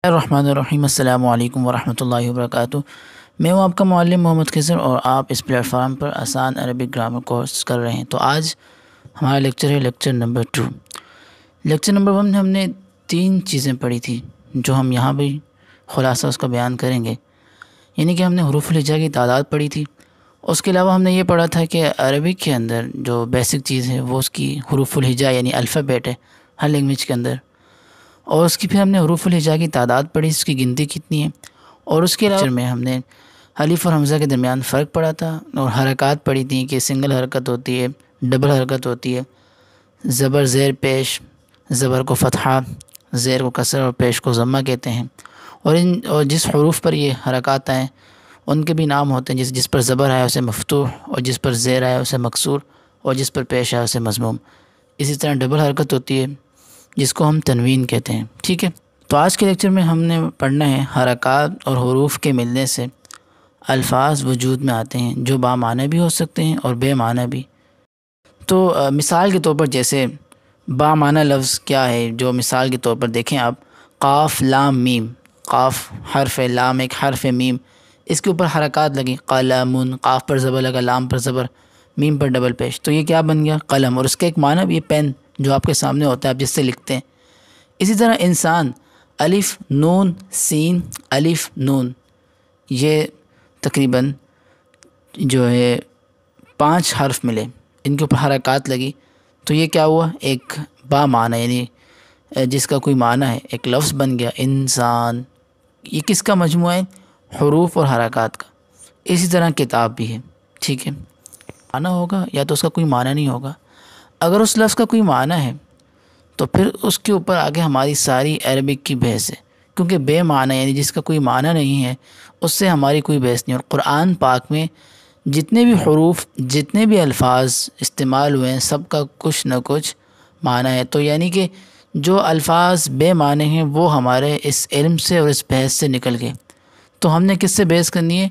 الرحمن الرحیم السلام علیکم ورحمۃ اللہ وبرکاتہ۔ میں ہوں آپ کا معلم محمد خضر اور آپ اس پلیٹ فارم پر آسان عربک گرامر کورس کر رہے ہیں۔ تو آج ہمارا لیکچر ہے لیکچر نمبر 2۔ لیکچر نمبر 1 میں ہم نے 3 چیزیں پڑھی تھی جو ہم یہاں بھی خلاصہ اس کا بیان کریں گے، یعنی کہ ہم نے حروف الہجا کی تعداد پڑھی تھی۔ اس کے علاوہ ہم نے یہ پڑھا تھا کہ عربک کے اندر جو بیسک چیز ہے وہ اس کی حروف الہجا یعنی الفابیٹ ہے ہر لینگویج کے اندر، اور اس کی پھر ہم نے حروف الہجا کی تعداد پڑھی، اس کی گنتی کتنی ہے، اور اس کے علاوہ میں ہم نے الف اور حمزہ کے درمیان فرق پڑھا تھا اور حرکات پڑھی تھیں کہ سنگل حرکت ہوتی ہے، ڈبل حرکت ہوتی ہے، زبر زیر پیش، زبر کو فتحہ، زیر کو کسر اور پیش کو ضمہ کہتے ہیں، اور جس حروف پر یہ حرکات آئیں ان کے بھی نام ہوتے ہیں، جس پر زبر آیا اسے مفتوح، اور جس پر زیر آیا اسے مکسور، اور جس پر پیش آیا اسے مضموم۔ اسی طرح ڈبل حرکت ہوتی ہے جس کو ہم تنوین کہتے ہیں، ٹھیک ہے۔ تو آج کے لیکچر میں ہم نے پڑھنا ہے حرکات اور حروف کے ملنے سے الفاظ وجود میں آتے ہیں جو بامعنی بھی ہو سکتے ہیں اور بے معنی بھی۔ تو مثال کے طور پر جیسے بامعنی لفظ کیا ہے، جو مثال کے طور پر دیکھیں آپ، قاف لام میم، قاف حرف ہے، لام ایک حرف ہے، میم اس کے اوپر حرکات لگیں، قلم، قاف پر زبر لگا، لام پر زبر، میم پر ڈبل پیش، تو یہ کیا بن گیا؟ قلم، اور اس کا ایک معنی بھی ہے پین جو آپ کے سامنے ہوتا ہے، آپ جس سے لکھتے ہیں۔ اسی طرح انسان، الف نون سین، الف نون، یہ تقریباً جو ہے 5 حرف ملے، ان کے اوپر حرکات لگی، تو یہ کیا ہوا؟ ایک با معنی یعنی جس کا کوئی معنی ہے، ایک لفظ بن گیا انسان۔ یہ کس کا مجموعہ ہے؟ حروف اور حرکات کا۔ اسی طرح کتاب بھی ہے، ٹھیک ہے۔ معنی ہوگا یا تو اس کا کوئی معنی نہیں ہوگا۔ اگر اس لفظ کا کوئی معنی ہے تو پھر اس کے اوپر آگے ہماری ساری عربک کی بحث ہے، کیونکہ بے معنی یعنی جس کا کوئی معنی نہیں ہے اس سے ہماری کوئی بحث نہیں۔ اور قرآن پاک میں جتنے بھی حروف، جتنے بھی الفاظ استعمال ہوئے ہیں، سب کا کچھ نہ کچھ معنی ہے۔ تو یعنی کہ جو الفاظ بے معنی ہیں وہ ہمارے اس علم سے اور اس بحث سے نکل گئے۔ تو ہم نے کس سے بحث کرنی ہے؟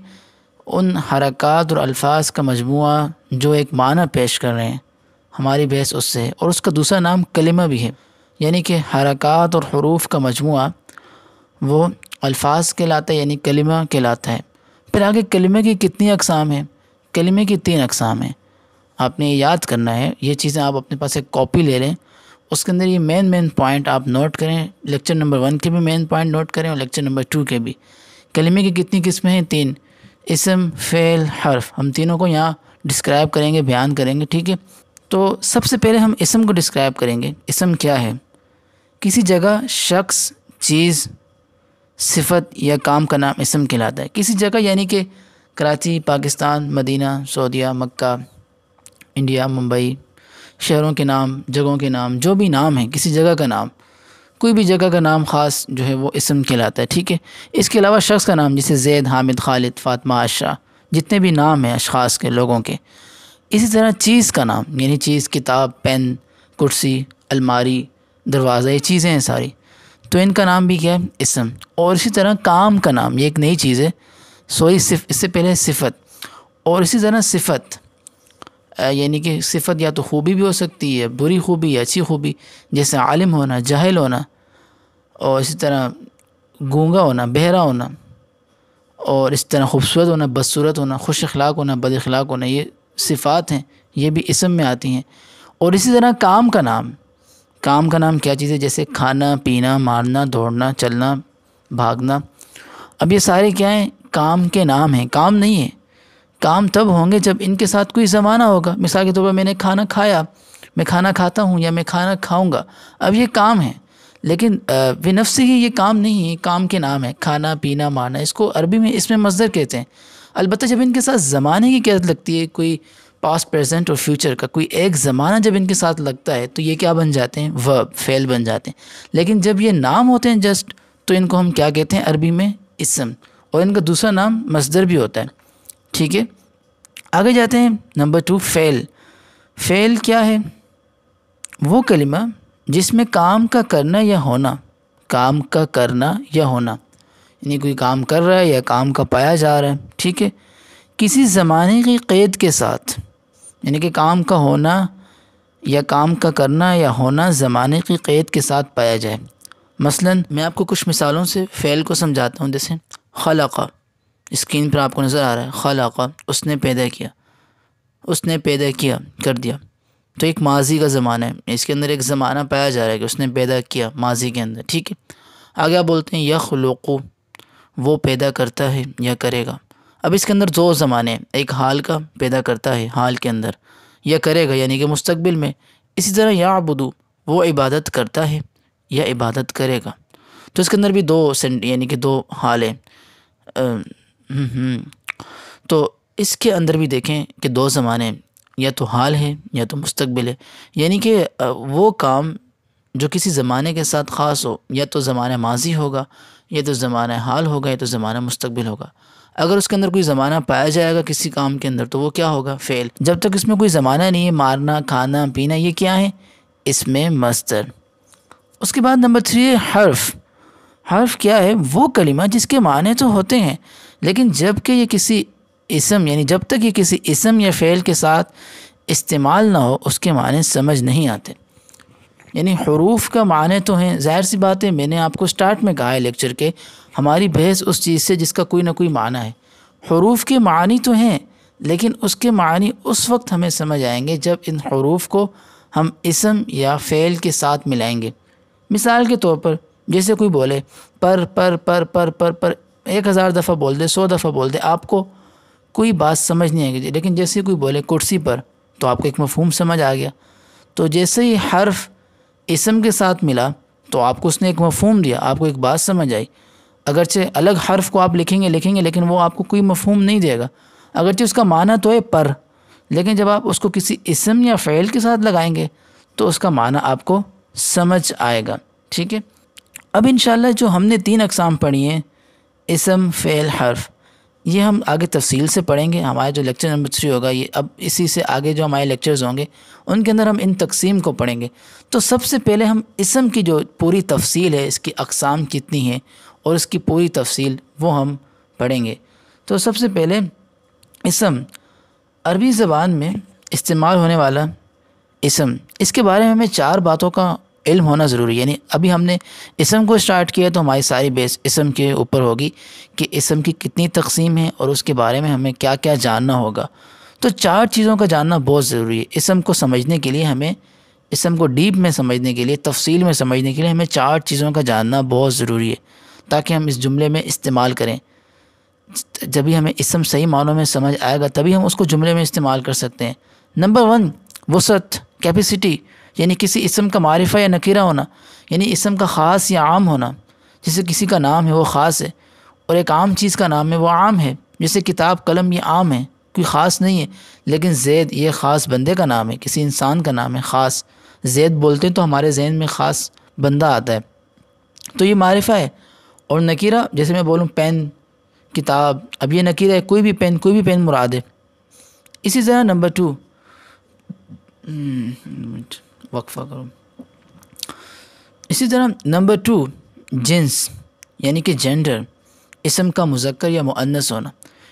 ان حرکات اور الفاظ کا مجموعہ جو ایک معنی پیش کر رہے ہیں، ہماری بحث اس سے ہے۔ اور اس کا دوسرا نام کلمہ بھی ہے، یعنی کہ حرکات اور حروف کا مجموعہ وہ الفاظ کہلاتا ہے، یعنی کلمہ کہلاتا ہے۔ پھر آگے کلمہ کی کتنی اقسام ہیں؟ کلمہ کی 3 اقسام ہیں، آپ نے یہ یاد کرنا ہے۔ یہ چیزیں آپ اپنے پاس ایک کاپی لے لیں، اس کے اندر یہ مین پوائنٹ آپ نوٹ کریں، لیکچر نمبر 1 کے بھی مین پوائنٹ نوٹ کریں اور لیکچر نمبر 2 کے بھی۔ کلمہ کی کتنی قسمیں ہیں؟ 3، اسم، فعل، حرف۔ ہم تینوں کو یہاں ڈسکرائب کریں گے، بیان کریں گے، ٹھیک ہے۔ تو سب سے پہلے ہم اسم کو ڈسکرائب کریں گے۔ اسم کیا ہے؟ کسی جگہ، شخص، چیز، صفت یا کام کا نام اسم کہلاتا ہے۔ کسی جگہ یعنی کہ کراچی، پاکستان، مدینہ، سعودیہ، مکہ، انڈیا، ممبئی، شہروں کے نام، جگہوں کے نام، جو بھی نام ہے، کسی جگہ کا نام، کوئی بھی جگہ کا نام خاص جو ہے وہ اسم کہلاتا ہے، ٹھیک ہے۔ اس کے علاوہ شخص کا نام جیسے زید، حامد، خالد، فاطمہ، عائشہ، جتنے بھی نام ہیں اشخاص کے، لوگوں کے۔ اسی طرح چیز کا نام یعنی چیز، کتاب، پین، کرسی، الماری، دروازہ، یہ چیزیں ہیں ساری، تو ان کا نام بھی کیا ہے؟ اسم۔ اور اسی طرح کام کا نام، یہ ایک نئی چیز ہے، اس سے پہلے صفت۔ اور اسی طرح صفت یعنی کہ صفت یا تو خوبی بھی ہو سکتی ہے، بری خوبی یا اچھی خوبی، جیسے عالم ہونا، جاہل ہونا، اور اسی طرح گونگا ہونا، بہرا ہونا، اور اس طرح خوبصورت ہونا، بدصورت ہونا، خوش اخلاق ہونا، بد اخلاق ہونا، یہ صفات ہیں، یہ بھی اسم میں آتی ہیں۔ اور اسی طرح کام کا نام، کام کا نام کیا چیز ہے؟ جیسے کھانا، پینا، مارنا، دوڑنا، چلنا، بھاگنا۔ اب یہ سارے کیا ہیں؟ کام کے نام ہیں، کام نہیں ہے۔ کام تب ہوں گے جب ان کے ساتھ کوئی زمانہ ہوگا۔ مثال کے طور پر میں نے کھانا کھایا، میں کھانا کھاتا ہوں یا میں کھانا کھاؤں گا، اب یہ کام ہے، لیکن بنفس ہی یہ کام نہیں ہے، کام کے نام ہے۔ کھانا، پینا، مارنا، اس کو عربی میں اس میں مصدر کہتے ہیں۔ البتہ جب ان کے ساتھ زمانے کی قید لگتی ہے، کوئی پاسٹ، پریزنٹ اور فیوچر کا کوئی ایک زمانہ جب ان کے ساتھ لگتا ہے تو یہ کیا بن جاتے ہیں؟ ورب، فعل بن جاتے ہیں۔ لیکن جب یہ نام ہوتے ہیں جسٹ، تو ان کو ہم کیا کہتے ہیں عربی میں؟ اسم۔ اور ان کا دوسرا نام مصدر بھی ہوتا ہے، ٹھیک ہے۔ آگے جاتے ہیں نمبر 2، فعل۔ فعل کیا ہے؟ وہ کلمہ جس میں کام کا کرنا یا ہونا، کام کا کرنا یا ہونا، یعنی کوئی کام کر رہا ہے یا کام کا پایا جا رہا ہے، ٹھیک ہے، کسی زمانے کی قید کے ساتھ، یعنی کہ کام کا ہونا یا کام کا کرنا یا ہونا زمانے کی قید کے ساتھ پایا جائے۔ مثلاً میں آپ کو کچھ مثالوں سے فعل کو سمجھاتا ہوں. جیسے خلق، اسکرین پر آپ کو نظر آ رہا ہے خلق، اس نے پیدا کیا، اس نے پیدا کیا کر دیا. تو ایک ماضی کا زمانہ ہے، اس کے اندر ایک زمانہ پایا جا رہا ہے کہ اس نے پیدا کیا ماضی کے اندر. ٹھیک ہے. آگے آپ بولتے ہیں یخلق، وہ پیدا کرتا ہے یا کرے گا. اب اس کے اندر دو زمانے ہیں، ایک حال کا پیدا کرتا ہے حال کے اندر، یا کرے گا یعنی کہ مستقبل میں. اسی طرح یعبد، وہ عبادت کرتا ہے یا عبادت کرے گا. تو اس کے اندر بھی دو یعنی کہ دو حال ہیں. تو اس کے اندر بھی دیکھیں کہ دو زمانے ہیں، یا تو حال ہے یا تو مستقبل ہے. یعنی کہ وہ کام جو کسی زمانے کے ساتھ خاص ہو، یا تو زمانہ ماضی ہوگا، یا تو زمانہ حال ہوگا، یا تو زمانہ مستقبل ہوگا. اگر اس کے اندر کوئی زمانہ پایا جائے گا کسی کام کے اندر تو وہ کیا ہوگا؟ فعل. جب تک اس میں کوئی زمانہ نہیں ہے، مارنا، کھانا، پینا، یہ کیا ہے؟ اس میں مصدر. اس کے بعد نمبر 3 ہے حرف. حرف کیا ہے؟ وہ کلمہ جس کے معنی تو ہوتے ہیں لیکن جب کہ یہ کسی اسم، یعنی جب تک یہ کسی اسم یا فعل کے ساتھ استعمال نہ ہو اس کے معنی سمجھ نہیں آتے. یعنی حروف کا معنی تو ہیں، ظاہر سی بات ہے، میں نے آپ کو سٹارٹ میں کہا ہے لیکچر کے، ہماری بحث اس چیز سے جس کا کوئی نہ کوئی معنی ہے. حروف کے معنی تو ہیں لیکن اس کے معنی اس وقت ہمیں سمجھ آئیں گے جب ان حروف کو ہم اسم یا فعل کے ساتھ ملائیں گے. مثال کے طور پر جیسے کوئی بولے پر 1000 دفعہ بول دے، 100 دفعہ بول دے، آپ کو کوئی بات سمجھ نہیں آئے گی. لیکن جیسے کوئی بولے کرسی پر تو آپ کو ایک مفہوم سمجھ آ گیا. تو جیسے ہی حرف اسم کے ساتھ ملا تو آپ کو اس نے ایک مفہوم دیا، آپ کو ایک بات سمجھ آئی. اگرچہ الگ حرف کو آپ لکھیں گے لیکن وہ آپ کو کوئی مفہوم نہیں دے گا، اگرچہ اس کا معنی تو ہے پر، لیکن جب آپ اس کو کسی اسم یا فعل کے ساتھ لگائیں گے تو اس کا معنی آپ کو سمجھ آئے گا. ٹھیک ہے. اب انشاءاللہ جو ہم نے 3 اقسام پڑھی ہیں، اسم، فعل، حرف، یہ ہم آگے تفصیل سے پڑھیں گے. ہمارا جو لیکچر نمبر 3 ہوگا، یہ اب اسی سے آگے جو ہمارے لیکچرز ہوں گے ان کے اندر ہم ان تقسیم کو پڑھیں گے. تو سب سے پہلے ہم اسم کی جو پوری تفصیل ہے، اس کی اقسام کتنی ہیں اور اس کی پوری تفصیل وہ ہم پڑھیں گے. تو سب سے پہلے اسم، عربی زبان میں استعمال ہونے والا اسم، اس کے بارے میں ہمیں 4 باتوں کا علم ہونا ضروری ہے. یعنی ابھی ہم نے اسم کو سٹارٹ کیا تو ہماری ساری بیس اسم کے اوپر ہوگی کہ اسم کی کتنی تقسیم ہے اور اس کے بارے میں ہمیں کیا کیا جاننا ہوگا. تو 4 چیزوں کا جاننا بہت ضروری ہے. اسم کو سمجھنے کے لیے ہمیں، اسم کو ڈیپ میں سمجھنے کے لیے، تفصیل میں سمجھنے کے لیے ہمیں 4 چیزوں کا جاننا بہت ضروری ہے تاکہ ہم اس جملے میں استعمال کریں. جبھی ہمیں اسم صحیح معنوں میں سمجھ آئے گا تبھی ہم اس کو جملے میں استعمال کر سکتے ہیں. نمبر 1 وسعت، کیپیسٹی، یعنی کسی اسم کا معرفہ یا نکیرہ ہونا، یعنی اسم کا خاص یا عام ہونا. جیسے کسی کا نام ہے وہ خاص ہے اور ایک عام چیز کا نام ہے وہ عام ہے. جیسے کتاب، قلم، یہ عام ہے، کوئی خاص نہیں ہے. لیکن زید یہ خاص بندے کا نام ہے، کسی انسان کا نام ہے خاص. زید بولتے ہیں تو ہمارے ذہن میں خاص بندہ آتا ہے، تو یہ معرفہ ہے. اور نکیرہ جیسے میں بولوں پین، کتاب، اب یہ نکیرہ ہے، کوئی بھی پین مراد ہے. اسی طرح نمبر 2 وقفہ کرو. اسی طرح نمبر 2 جنس، یعنی کہ جینڈر، اسم کا مذکر یا مؤنث ہونا.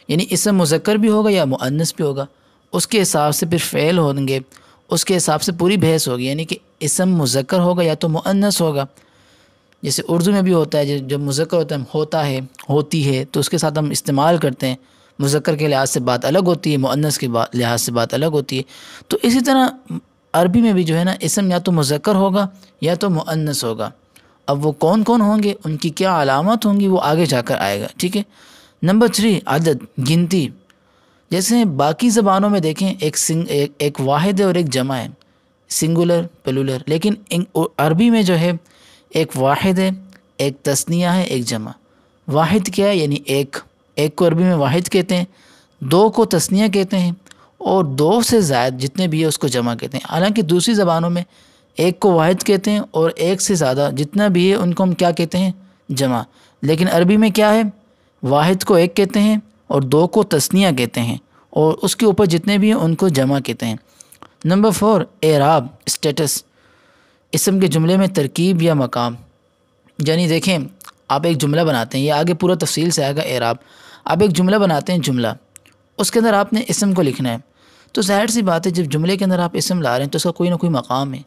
یعنی اسم مذکر بھی ہوگا یا مؤنث بھی ہوگا، اس کے حساب سے پھر فعل ہوں گے، اس کے حساب سے پوری بحث ہوگی. یعنی کہ اسم مذکر ہوگا یا تو مؤنث ہوگا. جیسے اردو میں بھی ہوتا ہے، جب مذکر ہوتا ہے ہوتا ہے، ہوتی ہے، تو اس کے ساتھ ہم استعمال کرتے ہیں. مذکر کے لحاظ سے بات الگ ہوتی ہے، مؤنث کے لحاظ سے بات الگ ہوتی ہے. تو اسی طرح عربی میں بھی جو ہے نا اسم یا تو مذکر ہوگا یا تو مؤنث ہوگا. اب وہ کون کون ہوں گے، ان کی کیا علامات ہوں گی، وہ آگے جا کر آئے گا. ٹھیک ہے. نمبر 3 عدد، گنتی. جیسے باقی زبانوں میں دیکھیں ایک واحد ہے اور ایک جمع ہے، سنگولر پلولر. لیکن عربی میں جو ہے ایک واحد ہے، ایک تثنیہ ہے، ایک جمع. واحد کیا ہے؟ یعنی ایک کو عربی میں واحد کہتے ہیں، 2 کو تثنیہ کہتے ہیں، اور 2 سے زائد جتنے بھی ہے اس کو جمع کہتے ہیں. حالانکہ دوسری زبانوں میں ایک کو واحد کہتے ہیں اور ایک سے زیادہ جتنا بھی ہے ان کو ہم کیا کہتے ہیں؟ جمع. لیکن عربی میں کیا ہے؟ واحد کو ایک کہتے ہیں اور 2 کو تثنیہ کہتے ہیں، اور اس کے اوپر جتنے بھی ہیں ان کو جمع کہتے ہیں. نمبر 4 اعراب، اسٹیٹس، اسم کے جملے میں ترکیب یا مقام. یعنی دیکھیں آپ ایک جملہ بناتے ہیں، یہ آگے پورا تفصیل سے آئے گا اعراب. آپ ایک جملہ بناتے ہیں، جملہ، اس کے اندر آپ نے اسم کو لکھنا ہے. تو ظاہر سی بات ہے جب جملے کے اندر آپ اسم لا رہے ہیں تو اس کا کوئی نہ کوئی مقام ہے،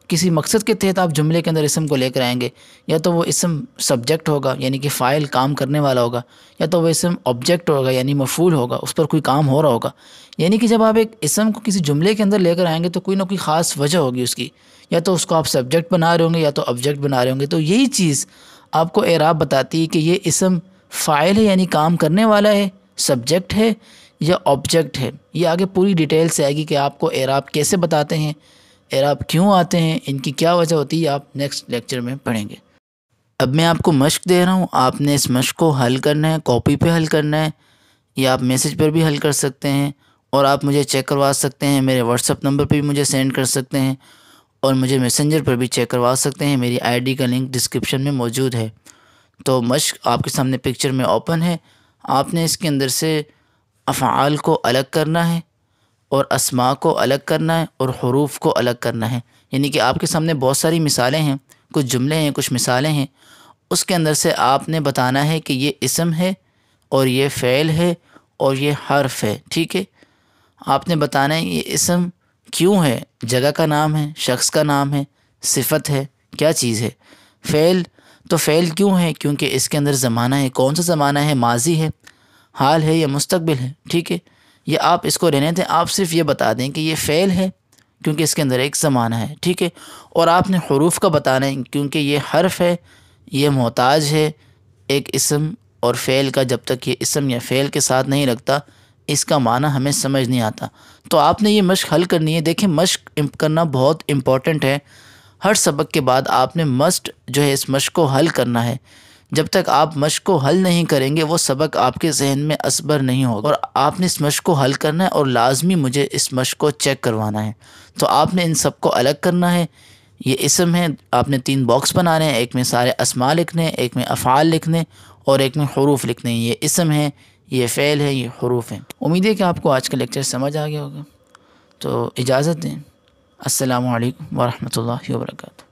کسی مقصد کے تحت آپ جملے کے اندر اسم کو لے کر آئیں گے، یا تو وہ اسم سبجیکٹ ہوگا یعنی کہ فاعل کام کرنے والا ہوگا، یا تو وہ اسم آبجیکٹ ہوگا یعنی مفعول ہوگا، اس پر کوئی کام ہو رہا ہوگا۔ یعنی کہ جب آپ ایک اسم کو کسی جملے کے اندر لے کر آئیں گے تو کوئی نہ کوئی خاص وجہ ہوگی اس کی، یا تو اس کو آپ سبجیکٹ بنا رہے ہوں گے یا تو آبجیکٹ بنا رہے ہوں گے۔ تو یہی چیز آپ کو اعراب بتاتی ہے کہ یہ اسم فاعل ہے یعنی کام کرنے والا ہے، سبجیکٹ ہے یا آبجیکٹ ہے۔ یہ آگے پوری ڈیٹیل سے آئے گی کہ آپ کو اعراب کیسے بتاتے ہیں، اعراب کیوں آتے ہیں، ان کی کیا وجہ ہوتی ہے، آپ نیکسٹ لیکچر میں پڑھیں گے۔ اب میں آپ کو مشق دے رہا ہوں، آپ نے اس مشق کو حل کرنا ہے، کاپی پہ حل کرنا ہے، یا آپ میسج پر بھی حل کر سکتے ہیں، اور آپ مجھے چیک کروا سکتے ہیں، میرے واٹس ایپ نمبر پہ بھی مجھے سینڈ کر سکتے ہیں، اور مجھے میسنجر پر بھی چیک کروا سکتے ہیں، میری آئی ڈی کا لنک ڈسکرپشن میں موجود ہے۔ تو مشق آپ کے سامنے پکچر میں اوپن ہے، آپ نے اس کے اندر سے افعال کو الگ کرنا ہے، اور اسماء کو الگ کرنا ہے، اور حروف کو الگ کرنا ہے۔ یعنی کہ آپ کے سامنے بہت ساری مثالیں ہیں، کچھ جملے ہیں، کچھ مثالیں ہیں، اس کے اندر سے آپ نے بتانا ہے کہ یہ اسم ہے اور یہ فعل ہے اور یہ حرف ہے، ٹھیک ہے۔ آپ نے بتانا ہے یہ اسم کیوں ہے، جگہ کا نام ہے، شخص کا نام ہے، صفت ہے، کیا چیز ہے۔ فعل تو فعل کیوں ہے، کیونکہ اس کے اندر زمانہ ہے، کون سا زمانہ ہے، ماضی ہے، حال ہے یا مستقبل ہے، ٹھیک ہے۔ یہ آپ اس کو رہنے دیں، آپ صرف یہ بتا دیں کہ یہ فعل ہے کیونکہ اس کے اندر ایک زمانہ ہے، ٹھیک ہے۔ اور آپ نے حروف کا بتانا ہے کیونکہ یہ حرف ہے، یہ محتاج ہے ایک اسم اور فعل کا، جب تک یہ اسم یا فعل کے ساتھ نہیں لگتا اس کا معنی ہمیں سمجھ نہیں آتا۔ تو آپ نے یہ مشق حل کرنی ہے۔ دیکھیں مشق کرنا بہت امپورٹنٹ ہے، ہر سبق کے بعد آپ نے مسٹ جو ہے اس مشق کو حل کرنا ہے۔ جب تک آپ مشق کو حل نہیں کریں گے وہ سبق آپ کے ذہن میں اثر نہیں ہوگا، اور آپ نے اس مشق کو حل کرنا ہے اور لازمی مجھے اس مشق کو چیک کروانا ہے۔ تو آپ نے ان سب کو الگ کرنا ہے۔ یہ اسم ہے، آپ نے 3 باکس بنانے ہیں، ایک میں سارے اسماء لکھنے، ایک میں افعال لکھنے، اور ایک میں حروف لکھنے۔ یہ اسم ہے، یہ فعل ہے، یہ حروف ہیں۔ امید ہے کہ آپ کو آج کا لیکچر سمجھ آ گیا ہوگا، تو اجازت دیں۔ السلام علیکم ورحمۃ اللہ وبرکاتہ۔